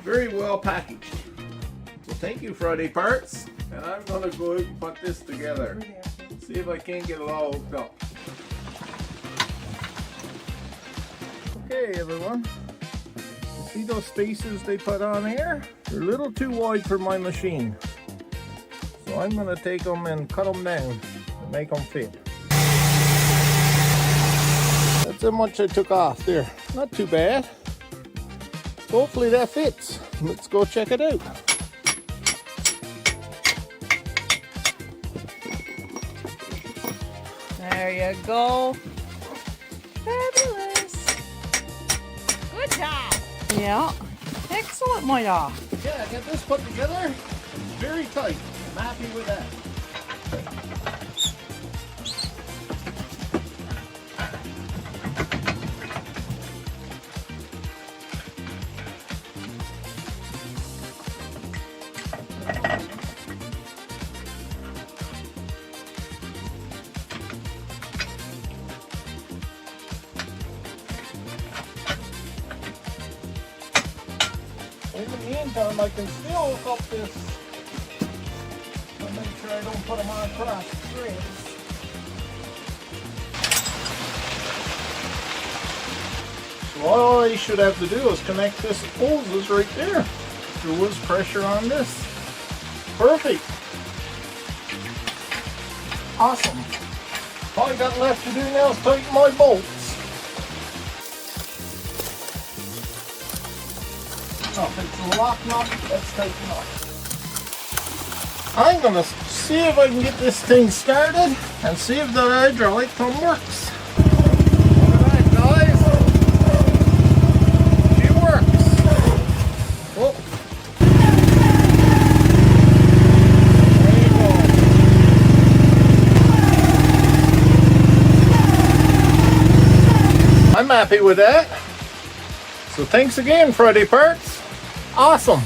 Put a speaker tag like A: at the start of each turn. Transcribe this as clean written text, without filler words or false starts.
A: very well packaged. So thank you, Friday Parts. And I'm gonna go out and put this together. See if I can't get it all hooked up. Okay, everyone. You see those spacers they put on here? They're a little too wide for my machine. So I'm gonna take them and cut them down to make them fit. That's how much I took off there. Not too bad. Hopefully that fits. Let's go check it out.
B: There you go. Fabulous. Good job. Yeah. Excellent, my dog.
A: Yeah, get this put together. Very tight. I'm happy with that. In the meantime, I can still hook up this. I'll make sure I don't put them on cross threads. So all I should have to do is connect this hoses right there. There was pressure on this. Perfect. Awesome. All I got left to do now is tighten my bolts. Oh, it's a lock nut, let's tighten up. I'm gonna see if I can get this thing started and see if the hydraulic pump works. Look at that, guys. She works. Oh. There you go. I'm happy with that. So thanks again, Friday Parts. Awesome.